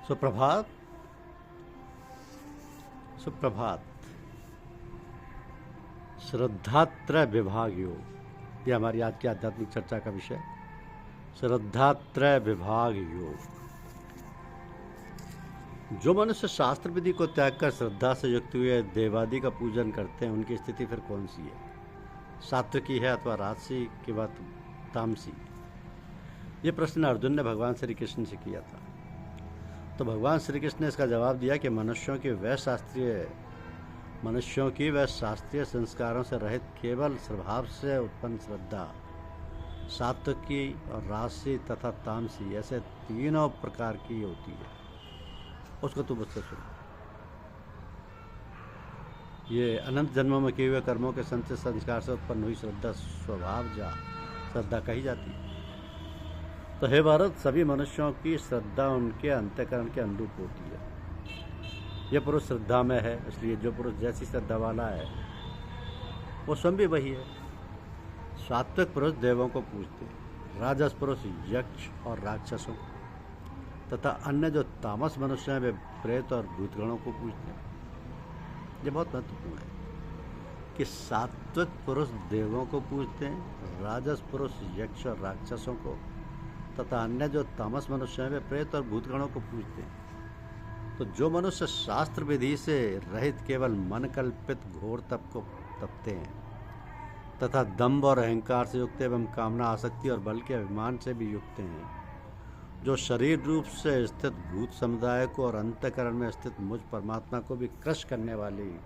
सुप्रभात। सुप्रभात। श्रद्धात्रय विभाग योग, ये हमारी आज की आध्यात्मिक चर्चा का विषय। श्रद्धात्रय विभाग योग। जो मनुष्य शास्त्र विधि को त्याग कर श्रद्धा से युक्त हुए देवादि का पूजन करते हैं, उनकी स्थिति फिर कौन सी है? सात्विकी है अथवा राजसी के बाद तामसी? ये प्रश्न अर्जुन ने भगवान श्री कृष्ण से किया था। तो भगवान श्री कृष्ण ने इसका जवाब दिया कि मनुष्यों की व शास्त्रीय संस्कारों से रहित केवल स्वभाव से उत्पन्न श्रद्धा, सात्विकी और राजसी तथा तामसी, ऐसे तीनों प्रकार की होती है। उसको तू मुझसे सुन। ये अनंत जन्मों में किए हुए कर्मों के संचित संस्कार से उत्पन्न हुई श्रद्धा स्वभाव श्रद्धा कही जाती है। तो हे भारत, सभी मनुष्यों की श्रद्धा उनके अंतःकरण के अनुरूप होती है। यह पुरुष श्रद्धा में है, इसलिए जो पुरुष जैसी श्रद्धा वाला है वो स्वयं भी वही है। सात्विक पुरुष देवों को पूजते हैं, राजस पुरुष यक्ष और राक्षसों को, तथा अन्य जो तामस मनुष्य हैं वे प्रेत और भूतगणों को पूजते हैं। ये बहुत महत्वपूर्ण है कि सात्विक पुरुष देवों को पूजते हैं, राजस पुरुष यक्ष और राक्षसों को, तथा अन्य जो तामस मनुष्य हैं वे प्रेत और भूतगणों को पूजते हैं। तो जो मनुष्य शास्त्र विधि से रहित केवल मन कल्पित घोर तप को तपते हैं तथा दंभ और अहंकार से युक्त एवं कामना, आसक्ति और बल के अभिमान से भी युक्त हैं, जो शरीर रूप से स्थित भूत समुदाय को और अंतःकरण में स्थित मुझ परमात्मा को भी क्रश करने वाले हैं,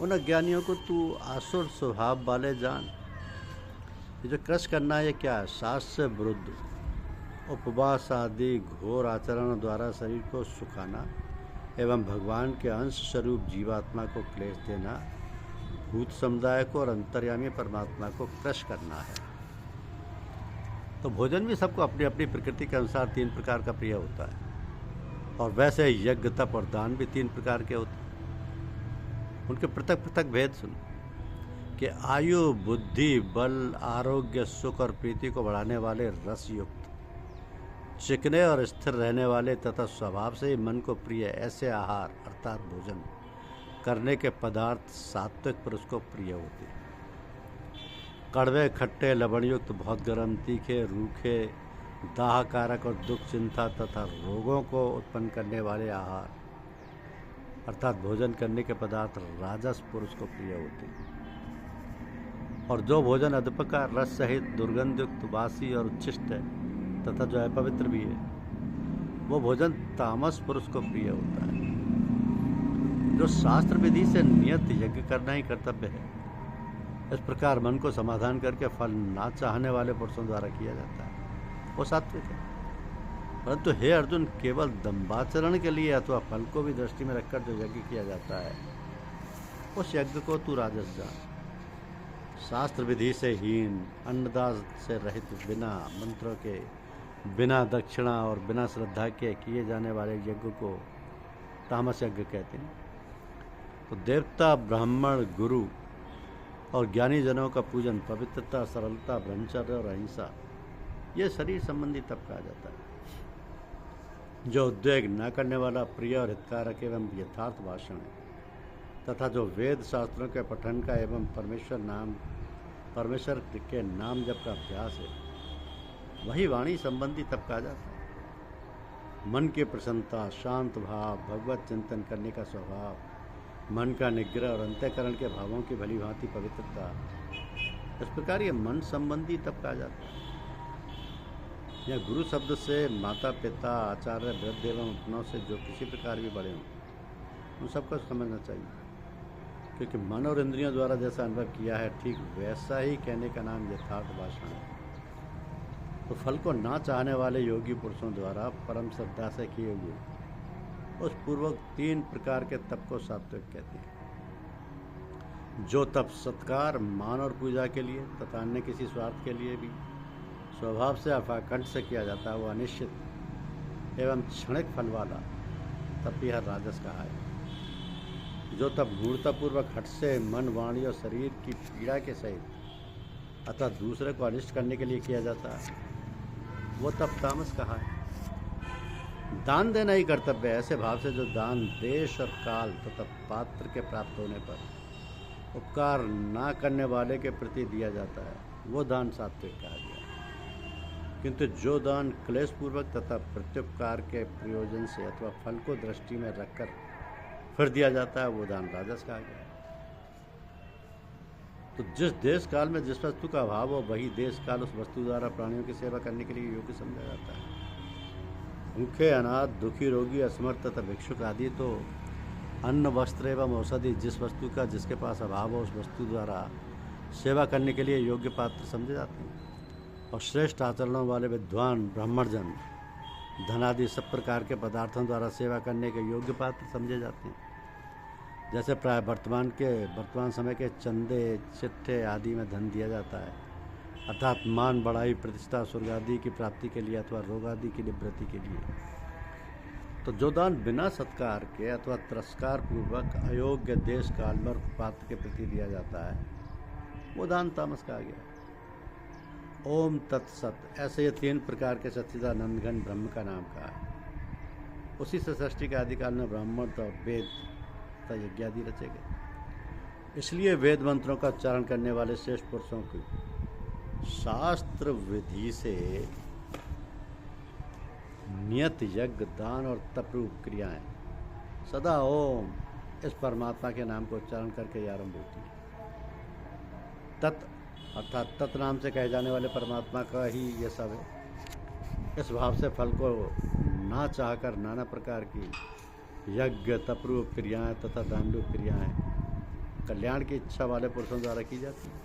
उन अज्ञानियों को तू आसुर स्वभाव वाले जान। ये जो क्रश करना है, ये क्या है? शास्त्र से विरुद्ध उपवास आदि घोर आचरण द्वारा शरीर को सुखाना एवं भगवान के अंश स्वरूप जीवात्मा को क्लेश देना, भूत समुदाय को और अंतर्यामी परमात्मा को क्रश करना है। तो भोजन भी सबको अपनी अपनी प्रकृति के अनुसार तीन प्रकार का प्रिय होता है, और वैसे यज्ञ, तप और दान भी तीन प्रकार के होते हैं। उनके पृथक पृथक भेद सुन कि आयु, बुद्धि, बल, आरोग्य, सुख और प्रीति को बढ़ाने वाले रस युक्त, चिकने और स्थिर रहने वाले तथा स्वभाव से ही मन को प्रिय ऐसे आहार अर्थात भोजन करने के पदार्थ सात्विक पुरुष को प्रिय होते हैं। कड़वे, खट्टे, लवणयुक्त, बहुत गर्म, तीखे, रूखे, दाहकारक और दुख, चिंता तथा रोगों को उत्पन्न करने वाले आहार अर्थात भोजन करने के पदार्थ राजस पुरुष को प्रिय होते हैं। और जो भोजन अधपकार, रस सहित दुर्गंधयुक्त, बासी और उच्छिष्ट है तथा जो अपवित्र भी है, वो भोजन तामस पुरुष को प्रिय होता है। जो शास्त्र विधि से नियत यज्ञ करना ही कर्तव्य है, इस प्रकार मन को समाधान करके फल ना चाहने वाले पुरुषों द्वारा किया जाता है, वो सात्विक है। परंतु हे अर्जुन, केवल दंभाचरण के लिए अथवा फल को भी दृष्टि में रखकर जो यज्ञ किया जाता है, उस यज्ञ को तू राजस जान। शास्त्र विधि से हीन, अन्नदान से रहित, बिना मंत्रों के, बिना दक्षिणा और बिना श्रद्धा के किए जाने वाले यज्ञ को तामस यज्ञ कहते हैं। तो देवता, ब्राह्मण, गुरु और ज्ञानी जनों का पूजन, पवित्रता, सरलता, ब्रह्मचर्य और अहिंसा, ये शरीर संबंधी तप कहा जाता है। जो उद्वेग न करने वाला, प्रिय और हितकारक एवं यथार्थ भाषण है तथा जो वेद शास्त्रों के पठन का एवं परमेश्वर के नाम जप का अभ्यास है, वही वाणी संबंधी तप कहा जाता है। मन की प्रसन्नता, शांत भाव, भगवत चिंतन करने का स्वभाव, मन का निग्रह और अंतःकरण के भावों की भली भांति पवित्रता, इस प्रकार ये मन संबंधी तप कहा जाता है। यह गुरु शब्द से माता पिता, आचार्य, वृद्ध एवं अपनों से जो किसी प्रकार भी बड़े हों, उन सबको समझना चाहिए, क्योंकि मन और इंद्रियों द्वारा जैसा अनुभव किया है, ठीक वैसा ही कहने का नाम यथार्थ भाषण है। तो फल को ना चाहने वाले योगी पुरुषों द्वारा परम श्रद्धा से किए हुए उस पूर्वक तीन प्रकार के तप को सात्विक कहते हैं। जो तप सत्कार, मान और पूजा के लिए तथा अन्य किसी स्वार्थ के लिए भी स्वभाव से अपाकंठ से किया जाता है, वो अनिश्चित एवं क्षणिक फल वाला तप यह राजस कहा है। जो तप गूढ़तापूर्वक हठ से मन, वाणी और शरीर की पीड़ा के सहित अतः दूसरे को अनिष्ट करने के लिए किया जाता है, वो तप तामस कहा है। दान देना ही कर्तव्य है। ऐसे भाव से जो दान देश और काल तथा पात्र के प्राप्त होने पर उपकार ना करने वाले के प्रति दिया जाता है, वो दान सात्विक कहा गया। किंतु जो दान क्लेश पूर्वक तथा प्रत्युपकार के प्रयोजन से अथवा फल को दृष्टि में रखकर फिर दिया जाता है, वो दान राजस कहा गया। तो जिस देश काल में जिस वस्तु का अभाव हो, वही देश काल उस वस्तु द्वारा प्राणियों की सेवा करने के लिए योग्य समझा जाता है। भूखे, अनाथ, दुखी, रोगी, असमर्थ तथा भिक्षुक आदि तो अन्न, वस्त्र एवं औषधि जिस वस्तु का जिसके पास अभाव हो, उस वस्तु द्वारा सेवा करने के लिए योग्य पात्र समझे जाते हैं। और श्रेष्ठ आचरणों वाले विद्वान ब्राह्मणजन धनादि सब प्रकार के पदार्थों द्वारा सेवा करने के योग्य पात्र समझे जाते हैं। जैसे प्राय वर्तमान समय के चंदे, चिट्ठे आदि में धन दिया जाता है, अर्थात मान, बढ़ाई, प्रतिष्ठा, स्वर्ग आदि की प्राप्ति के लिए अथवा रोग आदि की निवृत्ति के लिए। तो जो दान बिना सत्कार के अथवा तिरस्कार पूर्वक अयोग्य देश काल में पात्र के प्रति दिया जाता है, वो दान तामस कहा गया। ओम तत्सत। ऐसे ये 3 प्रकार के सच्चिदानंद घन ब्रह्म का नाम कहा है। उसी से सृष्टि के आदिकाल में ब्राह्मण और वेद तथा यज्ञ आदि रचे गए। इसलिए वेद मंत्रों का उच्चारण करने वाले श्रेष्ठ पुरुषों की शास्त्र विधि से नियत यज्ञ, दान और तप रूप क्रियाएं सदा ओम इस परमात्मा के नाम को उच्चारण करके आरंभ होती है। तत् अर्थात तत् नाम से कहे जाने वाले परमात्मा का ही ये सब है। इस भाव से फल को ना चाहकर नाना प्रकार की यज्ञ, तप रूप क्रियाएं तथा दान रूप क्रियाएं कल्याण की इच्छा वाले पुरुषों द्वारा की जाती है।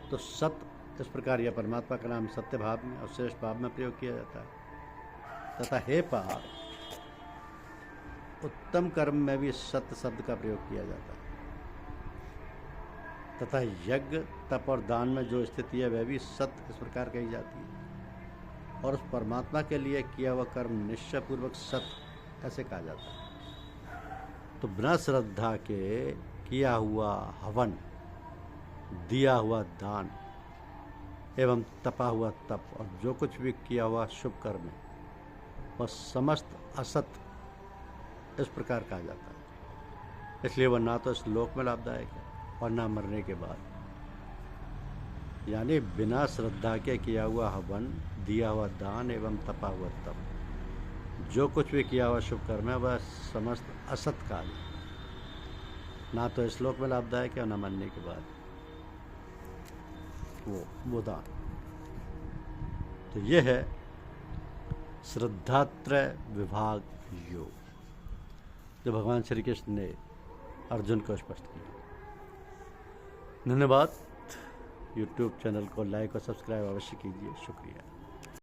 तो सत इस प्रकार यह परमात्मा का नाम सत्य भाव में और श्रेष्ठ भाव में प्रयोग किया जाता है। तथा हे पार, उत्तम कर्म में भी सत्य शब्द का प्रयोग किया जाता है। तथा यज्ञ, तप और दान में जो स्थिति है वह भी सत्य इस प्रकार कही जाती है। और उस परमात्मा के लिए किया हुआ कर्म निश्चय पूर्वक सत्य ऐसे कहा जाता है। तो बिना श्रद्धा के किया हुआ हवन, दिया हुआ दान एवं तपा हुआ तप और जो कुछ भी किया हुआ शुभ कर्म है, वह समस्त असत इस प्रकार कहा जाता है। इसलिए वह ना तो इस लोक में लाभदायक है और ना मरने के बाद। यानी बिना श्रद्धा के किया हुआ हवन, दिया हुआ दान एवं तपा हुआ तप, जो कुछ भी किया हुआ शुभ कर्म है, वह समस्त असत काल है, ना तो इस लोक में लाभदायक है और ना मरने के बाद वो दान। तो ये है श्रद्धात्रय विभाग योग, जो भगवान श्री कृष्ण ने अर्जुन को स्पष्ट किया। धन्यवाद। YouTube चैनल को लाइक और सब्सक्राइब अवश्य कीजिए। शुक्रिया।